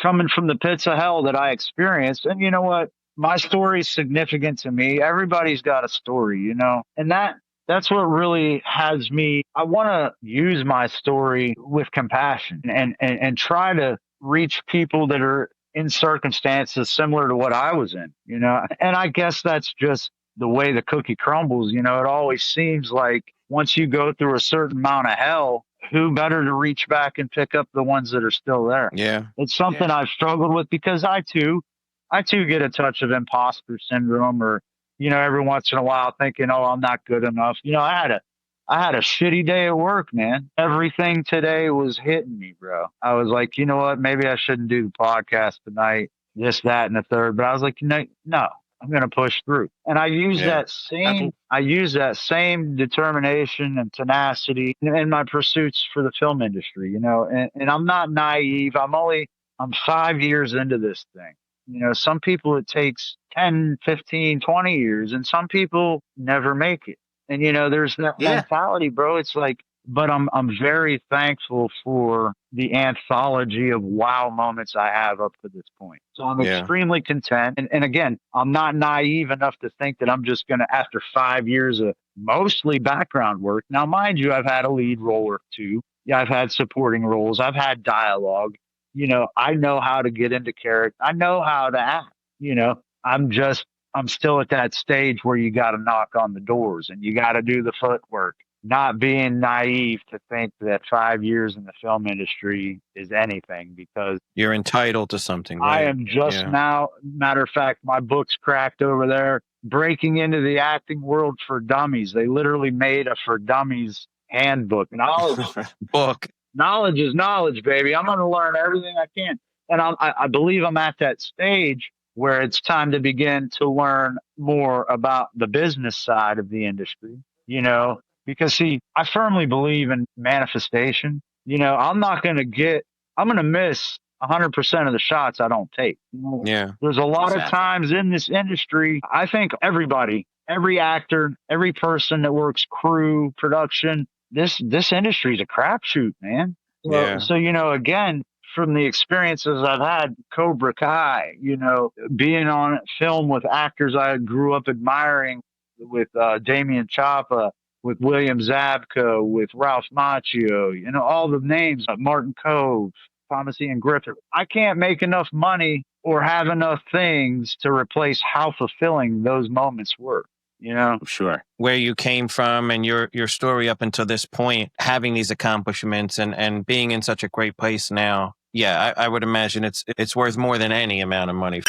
coming from the pits of hell that I experienced. And you know what? My story's significant to me. Everybody's got a story, and that's what really has me. I want to use my story with compassion and try to reach people that are in circumstances similar to what I was in, and I guess that's just the way the cookie crumbles. It always seems like once you go through a certain amount of hell, who better to reach back and pick up the ones that are still there? Yeah. It's something I've struggled with because I too get a touch of imposter syndrome or, every once in a while thinking, oh, I'm not good enough. I had a shitty day at work, man. Everything today was hitting me, bro. I was like, you know what? Maybe I shouldn't do the podcast tonight, this, that, and the third. But I was like, no, I'm going to push through. And I use that same determination and tenacity in my pursuits for the film industry, and I'm not naive. I'm 5 years into this thing. Some people it takes 10, 15, 20 years, and some people never make it. And, there's that mentality, bro. It's like, but I'm very thankful for the anthology of wow moments I have up to this point. So I'm extremely content. And again, I'm not naive enough to think that I'm just going to, after 5 years of mostly background work. Now, mind you, I've had a lead role or two. Yeah, I've had supporting roles. I've had dialogue. I know how to get into character. I know how to act. I'm still at that stage where you got to knock on the doors and you got to do the footwork, not being naive to think that 5 years in the film industry is anything because you're entitled to something. Right? I am just now, matter of fact, my book's cracked over there, breaking into the acting world for dummies. They literally made a for dummies handbook. Knowledge is knowledge, baby. I'm going to learn everything I can. And I believe I'm at that stage where it's time to begin to learn more about the business side of the industry, because see, I firmly believe in manifestation. I'm going to miss 100% of the shots I don't take. There's a lot of times in this industry, I think everybody, every actor, every person that works crew, production, this industry is a crapshoot, man. So, again, from the experiences I've had, Cobra Kai, being on film with actors I grew up admiring, with Damian Chapa, with William Zabka, with Ralph Macchio, all the names, Martin Cove, Thomas Ian Griffith. I can't make enough money or have enough things to replace how fulfilling those moments were. Sure. Where you came from and your story up until this point, having these accomplishments and being in such a great place now. Yeah, I would imagine it's worth more than any amount of money.